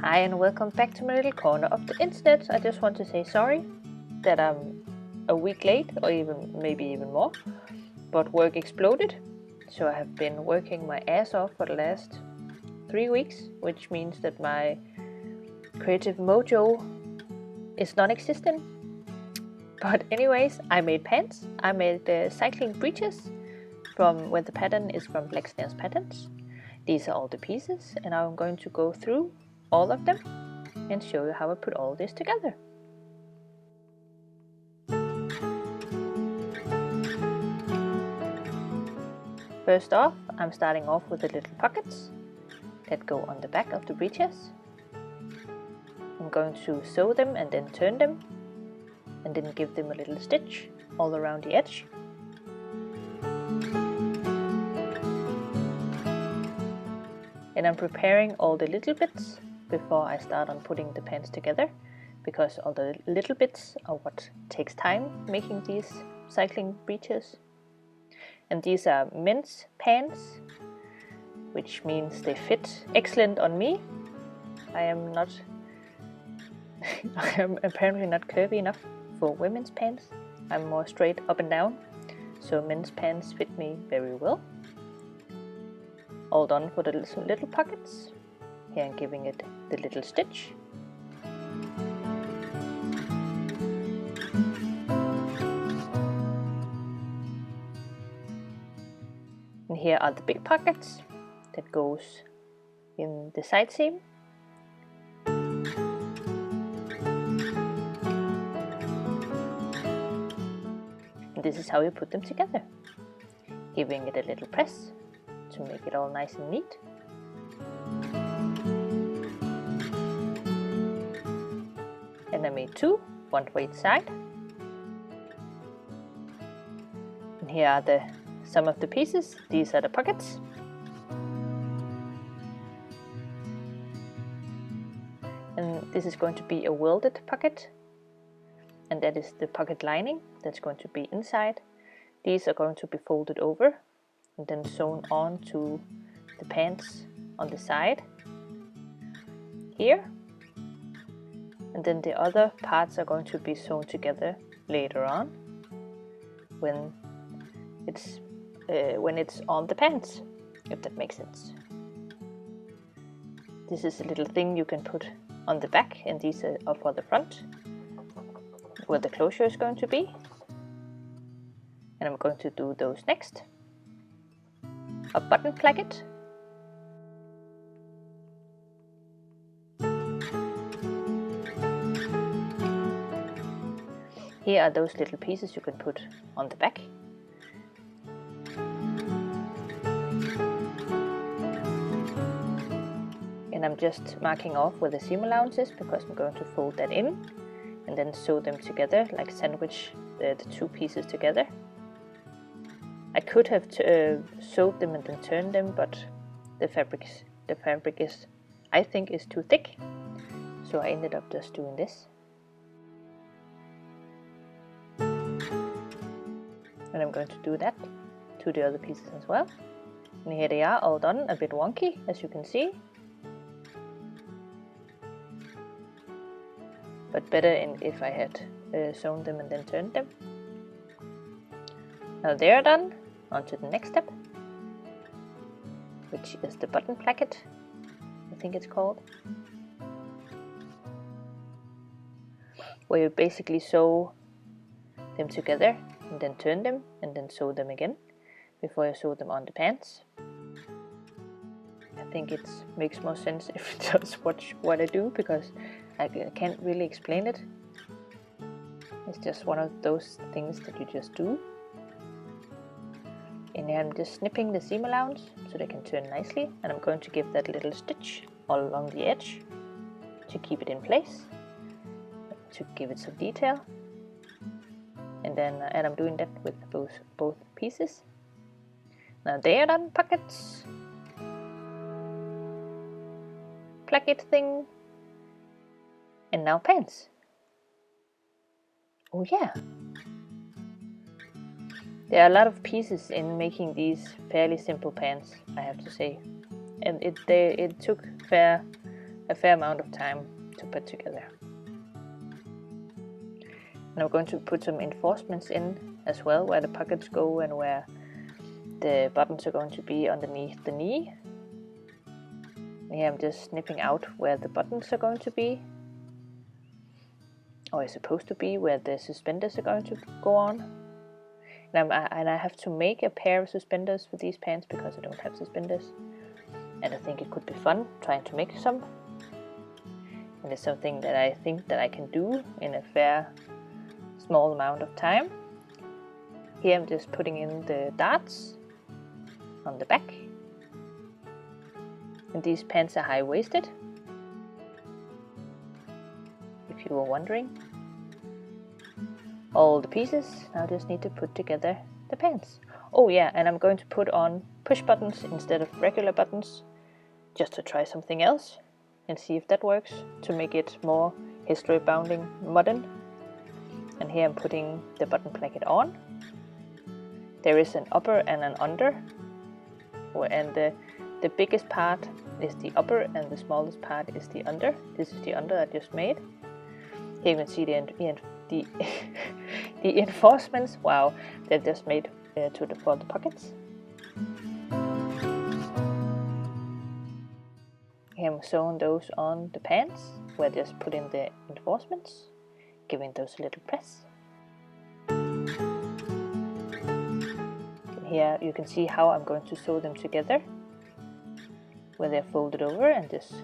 Hi and welcome back to my little corner of the internet. I just want to say sorry that I'm a week late, or maybe even more, but work exploded. So I have been working my ass off for the last 3 weeks, which means that my creative mojo is non-existent. But anyways, I made pants. I made cycling breeches where the pattern is from Black Snail's patterns. These are all the pieces, and I'm going to go through all of them and show you how I put all this together. First off, I'm starting off with the little pockets that go on the back of the breeches. I'm going to sew them and then turn them and then give them a little stitch all around the edge. And I'm preparing all the little bits before I start on putting the pants together, because all the little bits are what takes time making these cycling breeches. And these are men's pants, which means they fit excellent on me. I am apparently not curvy enough for women's pants. I'm more straight up and down, so men's pants fit me very well. All done for the little pockets. Here I'm giving it the little stitch. And here are the big pockets that goes in the side seam. And this is how you put them together, giving it a little press to make it all nice and neat. And I made two, one for each side. And here are some of the pieces. These are the pockets. And this is going to be a welded pocket. And that is the pocket lining that's going to be inside. These are going to be folded over and then sewn on to the pants on the side here. And then the other parts are going to be sewn together later on when it's on the pants, if that makes sense. This is a little thing you can put on the back, and these are for the front, where the closure is going to be. And I'm going to do those next. A button placket. Here are those little pieces you can put on the back. And I'm just marking off where the seam allowance is, because I'm going to fold that in and then sew them together, like sandwich the two pieces together. I could have sewed them and then turned them, but the fabric is, I think, is too thick, so I ended up just doing this. And I'm going to do that to the other pieces as well. And here they are, all done, a bit wonky, as you can see, but better if I had sewn them and then turned them. Now they are done. On to the next step, which is the button placket, I think it's called, where you basically sew them together and then turn them and then sew them again before you sew them on the pants. I think it makes more sense if you just watch what I do, because I can't really explain it. It's just one of those things that you just do. And I'm just snipping the seam allowance so they can turn nicely, and I'm going to give that little stitch all along the edge to keep it in place, to give it some detail. And I'm doing that with both pieces. Now they are done. Pockets, placket thing, and now pants. Oh yeah! There are a lot of pieces in making these fairly simple pants, I have to say, and it took fair a fair amount of time to put together. And I'm going to put some reinforcements in as well, where the pockets go and where the buttons are going to be underneath the knee. Here I'm just snipping out where the buttons are going to be, or is supposed to be, where the suspenders are going to go on. And I have to make a pair of suspenders for these pants because I don't have suspenders. And I think it could be fun trying to make some. And it's something that I think that I can do in a fair small amount of time. Here I'm just putting in the darts on the back. And these pants are high-waisted, if you were wondering. All the pieces, now just need to put together the pants. Oh yeah, and I'm going to put on push buttons instead of regular buttons, just to try something else and see if that works, to make it more history-bounding modern. And here I'm putting the button placket on. There is an upper and an under, and the biggest part is the upper and the smallest part is the under. This is the under I just made. Here you can see the reinforcements. Wow, they're just made for the pockets. Here I'm sewing those on the pants, where I just put in the reinforcements, giving those a little press. And here you can see how I'm going to sew them together, where they're folded over, and just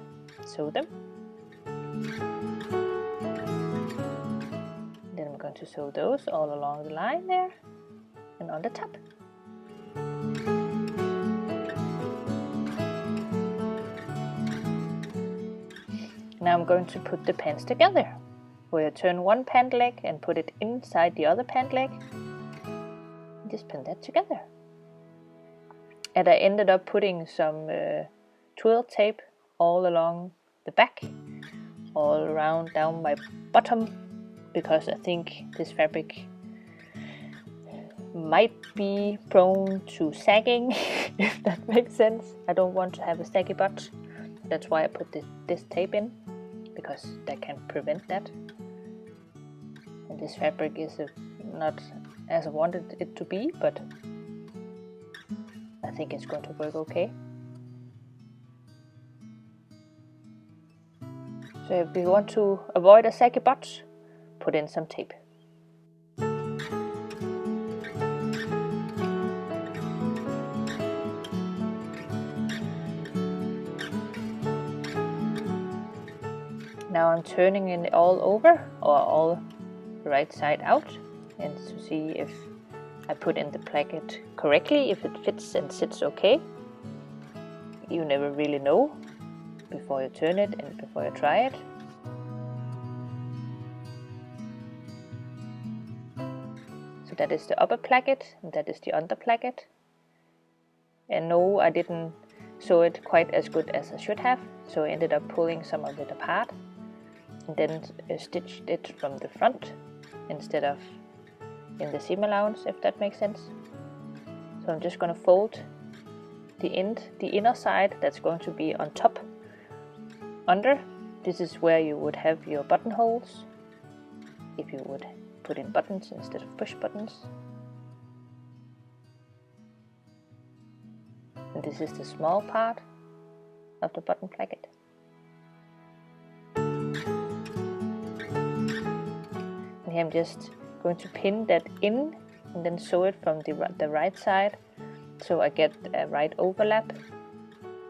sew them. Then I'm going to sew those all along the line there and on the top. Now I'm going to put the pants together, where I turn one pant leg and put it inside the other pant leg. And just pin that together. And I ended up putting some twill tape all along the back, all around down my bottom, because I think this fabric might be prone to sagging, if that makes sense. I don't want to have a saggy butt. That's why I put this tape in, because that can prevent that. And this fabric is not as I wanted it to be, but I think it's going to work okay. So if you want to avoid a saggy butt, put in some tape. Now I'm turning it all over, or all right side out, and to see if I put in the placket correctly, if it fits and sits okay. You never really know before you turn it and before you try it. So that is the upper placket, and that is the under placket. And no, I didn't sew it quite as good as I should have, so I ended up pulling some of it apart and then stitched it from the front instead of in the seam allowance, if that makes sense. So I'm just going to fold the inner side that's going to be on top under. This is where you would have your buttonholes, if you would put in buttons instead of push buttons. And this is the small part of the button placket. And here I'm just going to pin that in and then sew it from the right side, so I get a right overlap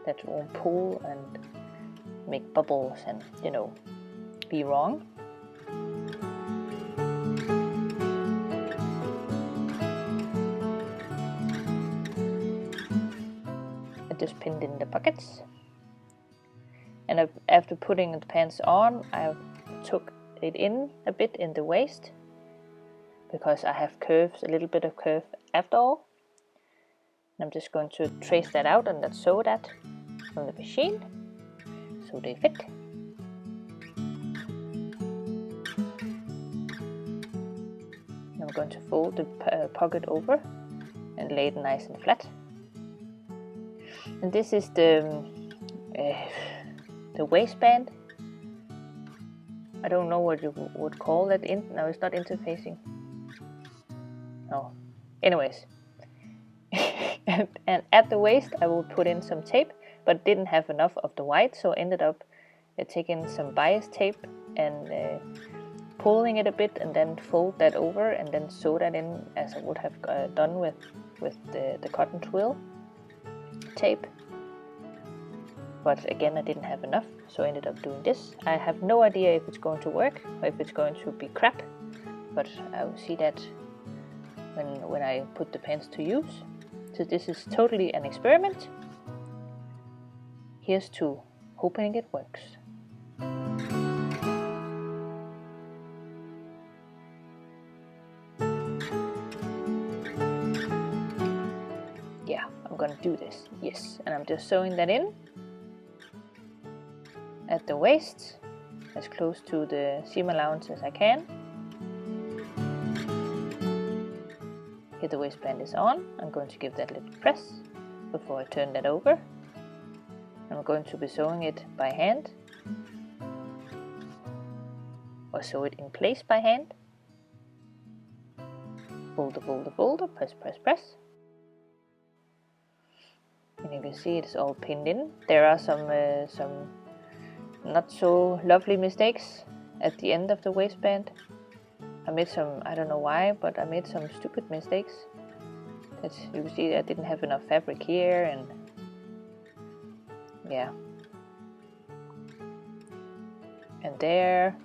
that won't pull and make bubbles and, you know, be wrong. I just pinned in the pockets, and after putting the pants on, I took it in a bit in the waist, because I have curves, a little bit of curve after all. And I'm just going to trace that out and then sew that on the machine so they fit. And I'm going to fold the pocket over and lay it nice and flat. And this is the the waistband. I don't know what you would call that. No, it's not interfacing. No. Anyways. and at the waist I will put in some tape, but didn't have enough of the white, so ended up taking some bias tape and pulling it a bit, and then fold that over and then sew that in as I would have done with the cotton twill tape. But again, I didn't have enough, so I ended up doing this. I have no idea if it's going to work or if it's going to be crap, but I will see that when I put the pants to use. So this is totally an experiment. Here's to hoping it works. Yeah, I'm gonna do this. Yes, and I'm just sewing that in at the waist, as close to the seam allowance as I can. Here the waistband is on. I'm going to give that a little press before I turn that over. I'm going to be sewing it by hand, or sew it in place by hand. Folder, folder, folder, press, press, press. And you can see it's all pinned in. There are some not so lovely mistakes at the end of the waistband. I made some, I don't know why, but I made some stupid mistakes. As you can see, I didn't have enough fabric here, and yeah. And there.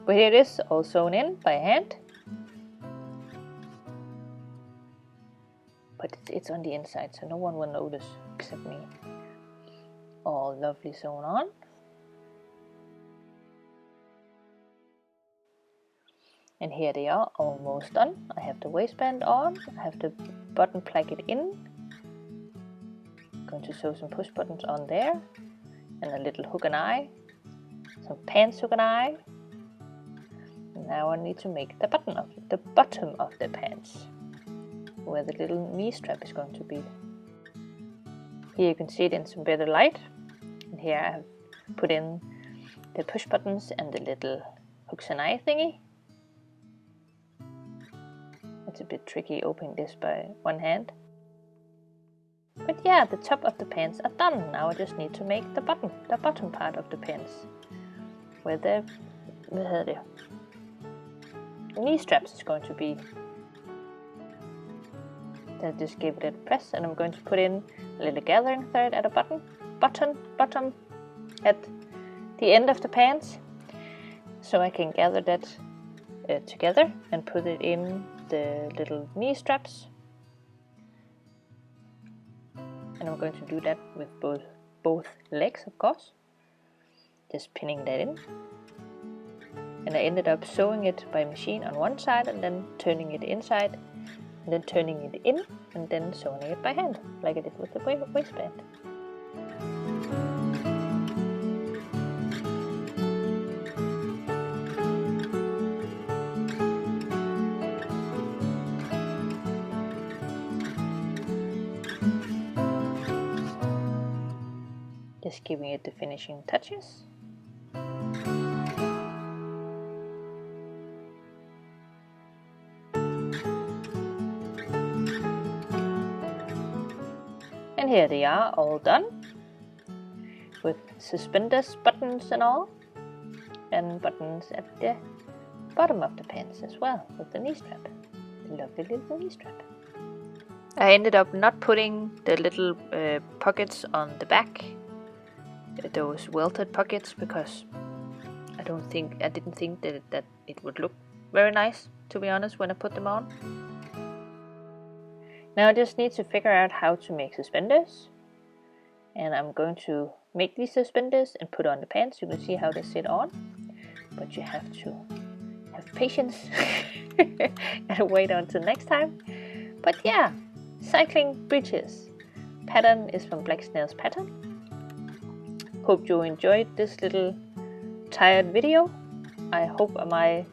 But here it is, all sewn in by hand. But it's on the inside, so no one will notice except me. All lovely sewn on. And here they are, almost done. I have the waistband on, I have the button placket in. I'm going to sew some push buttons on there, and a little hook and eye, some pants hook and eye. And now I need to make the bottom of the pants, where the little knee strap is going to be. Here you can see it in some better light. And here I have put in the push buttons and the little hooks and eye thingy. It's a bit tricky opening this by one hand. But yeah, the top of the pants are done. Now I just need to make the bottom part of the pants, where the knee straps is going to be. I just gave it a press, and I'm going to put in a little gathering thread at a bottom at the end of the pants, so I can gather that together and put it in the little knee straps. And I'm going to do that with both legs, of course. Just pinning that in. And I ended up sewing it by machine on one side, and then turning it inside, and then turning it in, and then sewing it by hand, like I did with the waistband. Just giving it the finishing touches. And here they are, all done, with suspenders, buttons and all, and buttons at the bottom of the pants as well, with the knee strap, the lovely little knee strap. I ended up not putting the little pockets on the back, those welted pockets, because I didn't think that it would look very nice, to be honest, when I put them on. Now I just need to figure out how to make suspenders, and I'm going to make these suspenders and put on the pants. You can see how they sit on, but you have to have patience and wait until next time. But yeah, cycling breeches. Pattern is from Black Snail's Pattern. Hope you enjoyed this little tired video. I hope my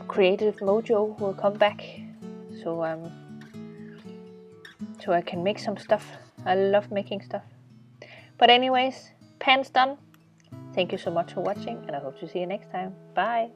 creative mojo will come back, so I can make some stuff. I love making stuff. But anyways, Pants done. Thank you so much for watching, and I hope to see you next time. Bye!